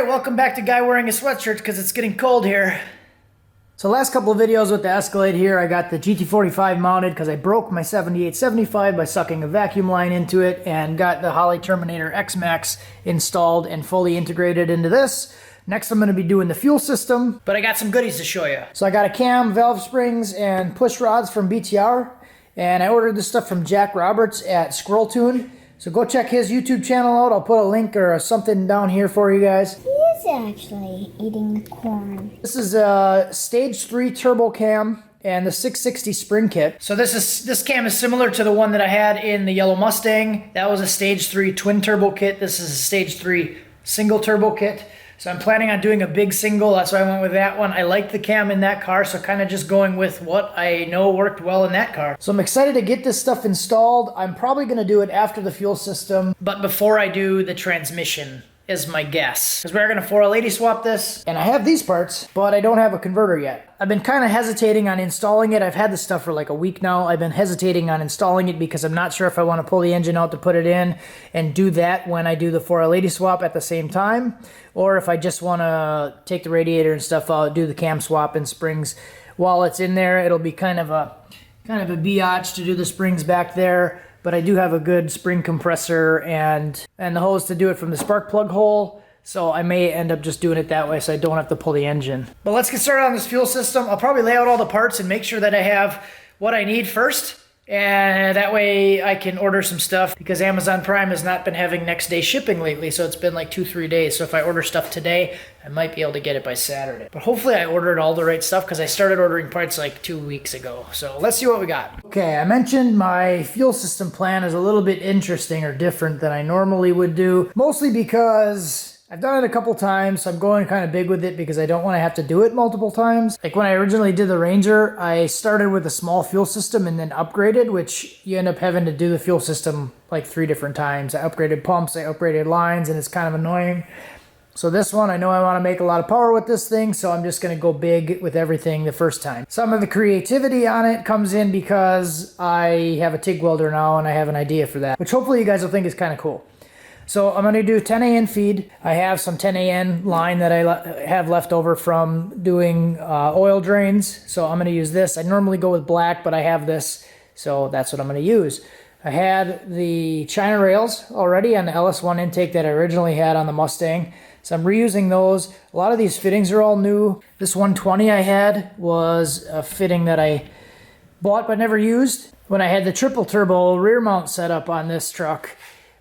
Alright, welcome back to Guy Wearing a Sweatshirt because it's getting cold here. So last couple of videos with the Escalade here, I got the GT45 mounted because I broke my 7875 by sucking a vacuum line into it and got the Holley Terminator X-Max installed and fully integrated into this. Next I'm going to be doing the fuel system, but I got some goodies to show you. So I got a cam, valve springs, and push rods from BTR, and I ordered this stuff from Jack Roberts at Squirrel Tune. So go check his YouTube channel out. I'll put a link or something down here for you guys. He is actually eating the corn. This is a stage 3 turbo cam and the 660 spring kit. So this cam is similar to the one that I had in the yellow Mustang. That was a stage 3 twin turbo kit. This is a stage 3 single turbo kit. So I'm planning on doing a big single. That's why I went with that one. I like the cam in that car, so kind of just going with what I know worked well in that car. So I'm excited to get this stuff installed. I'm probably going to do it after the fuel system, but before I do the transmission is my guess. Because we're going to 4L80 swap this, and I have these parts, but I don't have a converter yet. I've been kind of hesitating on installing it. I've had this stuff for like a week now. I've been hesitating on installing it because I'm not sure if I want to pull the engine out to put it in and do that when I do the 4L80 swap at the same time, or if I just want to take the radiator and stuff out, do the cam swap and springs while it's in there. It'll be kind of a biatch to do the springs back there. But I do have a good spring compressor and the hose to do it from the spark plug hole. So I may end up just doing it that way so I don't have to pull the engine. But let's get started on this fuel system. I'll probably lay out all the parts and make sure that I have what I need first. And that way I can order some stuff because Amazon Prime has not been having next day shipping lately. So it's been like 2-3 days. So if I order stuff today, I might be able to get it by Saturday. But hopefully I ordered all the right stuff because I started ordering parts like 2 weeks ago. So let's see what we got. Okay, I mentioned my fuel system plan is a little bit interesting or different than I normally would do. Mostly because I've done it a couple times, so I'm going kind of big with it because I don't want to have to do it multiple times. Like when I originally did the Ranger, I started with a small fuel system and then upgraded, which you end up having to do the fuel system like 3 different times. I upgraded pumps, I upgraded lines, and it's kind of annoying. So this one, I know I want to make a lot of power with this thing, so I'm just going to go big with everything the first time. Some of the creativity on it comes in because I have a TIG welder now and I have an idea for that, which hopefully you guys will think is kind of cool. So I'm going to do 10 AN feed. I have some 10 AN line that I have left over from doing oil drains. So I'm going to use this. I normally go with black, but I have this. So that's what I'm going to use. I had the China rails already on the LS1 intake that I originally had on the Mustang. So I'm reusing those. A lot of these fittings are all new. This 120 I had was a fitting that I bought but never used. When I had the triple turbo rear mount set up on this truck,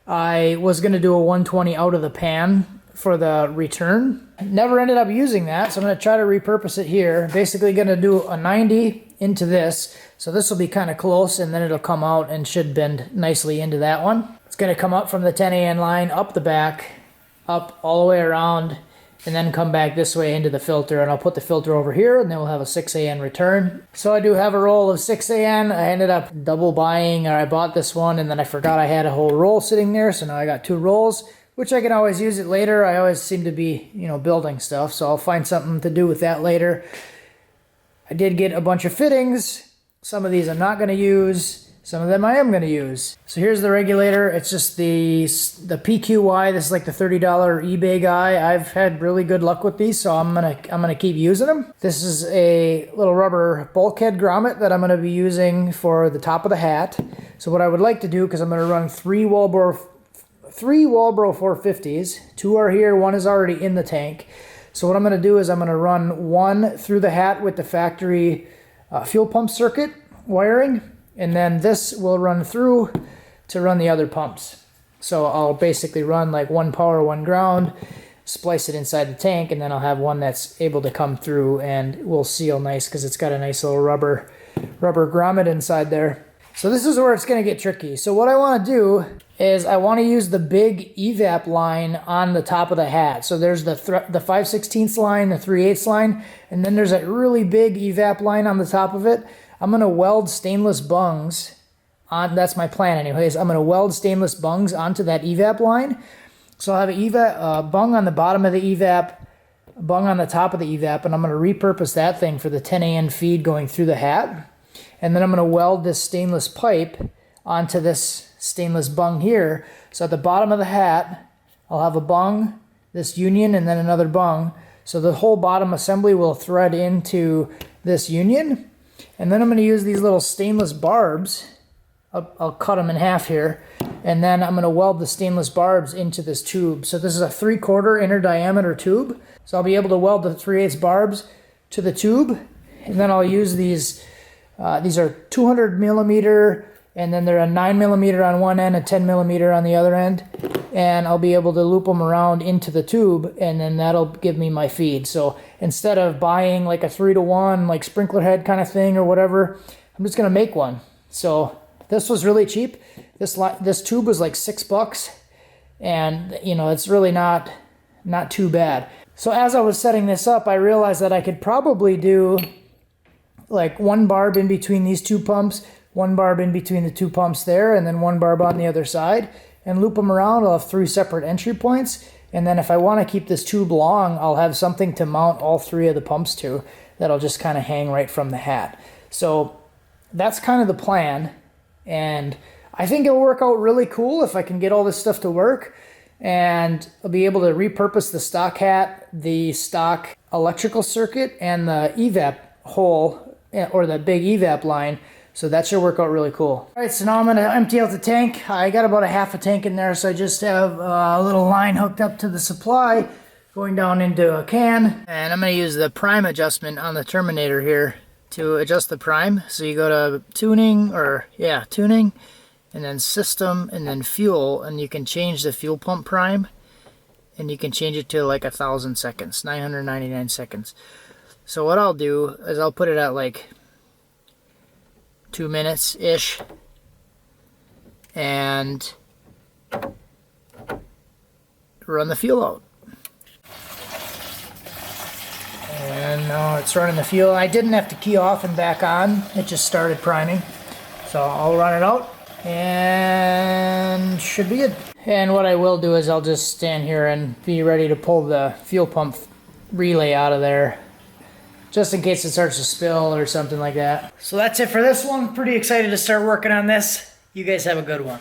I was going to do a 120 out of the pan for the return. Never ended up using that, so I'm going to try to repurpose it here. Basically going to do a 90 into this, so this will be kind of close, and then it'll come out and should bend nicely into that one. It's going to come up from the 10 AN line, up the back, up all the way around, and then come back this way into the filter, and I'll put the filter over here, and then we'll have a 6 AN return. So I do have a roll of 6 AN. I ended up double buying, or I bought this one, and then I forgot I had a whole roll sitting there, so now I got 2 rolls, which I can always use it later. I always seem to be, building stuff, so I'll find something to do with that later. I did get a bunch of fittings. Some of these I'm not going to use. Some of them I am going to use. So here's the regulator. It's just the PQY. This is like the $30 eBay guy. I've had really good luck with these, so I'm gonna keep using them. This is a little rubber bulkhead grommet that I'm going to be using for the top of the hat. So what I would like to do, because I'm going to run 3 Walbro 450s. 2 are here. 1 is already in the tank. So what I'm going to do is I'm going to run 1 through the hat with the factory fuel pump circuit wiring. And then this will run through to run the other pumps. So I'll basically run like 1 power, 1 ground, splice it inside the tank, and then I'll have one that's able to come through and will seal nice because it's got a nice little rubber grommet inside there. So this is where it's going to get tricky. So what I want to do is I want to use the big evap line on the top of the hat. So there's the 5/16 line, the 3/8 line, and then there's a really big evap line on the top of it. I'm going to weld stainless bungs on, that's my plan anyways. I'm going to weld stainless bungs onto that evap line. So I'll have a bung on the bottom of the evap, a bung on the top of the evap, and I'm going to repurpose that thing for the 10 AN feed going through the hat. And then I'm going to weld this stainless pipe onto this stainless bung here. So at the bottom of the hat, I'll have a bung this union and then another bung. So the whole bottom assembly will thread into this union. And then I'm going to use these little stainless barbs. I'll cut them in half here. And then I'm going to weld the stainless barbs into this tube. So this is a 3/4 inner diameter tube. So I'll be able to weld the 3/8 barbs to the tube. And then I'll use these are 200 millimeter, and then they're a 9 millimeter on one end, a 10 millimeter on the other end. And I'll be able to loop them around into the tube, and then that'll give me my feed. So instead of buying like a 3-to-1 like sprinkler head kind of thing or whatever, I'm just gonna make one. So this was really cheap. This tube was like $6, and you know, it's really not too bad. So as I was setting this up, I realized that I could probably do like one barb in between these two pumps, one barb in between the two pumps there, and then one barb on the other side, and loop them around. I'll have 3 separate entry points, and then if I want to keep this tube long, I'll have something to mount all 3 of the pumps to that'll just kind of hang right from the hat. So that's kind of the plan, and I think it'll work out really cool if I can get all this stuff to work, and I'll be able to repurpose the stock hat, the stock electrical circuit, and the evap hole, or the big evap line. So that should work out really cool. All right, so now I'm gonna empty out the tank. I got about a half a tank in there, so I just have a little line hooked up to the supply going down into a can. And I'm gonna use the prime adjustment on the Terminator here to adjust the prime. So you go to tuning, and then system, and then fuel, and you can change the fuel pump prime, and you can change it to like 1,000 seconds, 999 seconds. So what I'll do is I'll put it at like 2 minutes-ish, and run the fuel out. And now it's running the fuel. I didn't have to key off and back on. It just started priming. So I'll run it out, and should be good. And what I will do is I'll just stand here and be ready to pull the fuel pump relay out of there, just in case it starts to spill or something like that. So that's it for this one. Pretty excited to start working on this. You guys have a good one.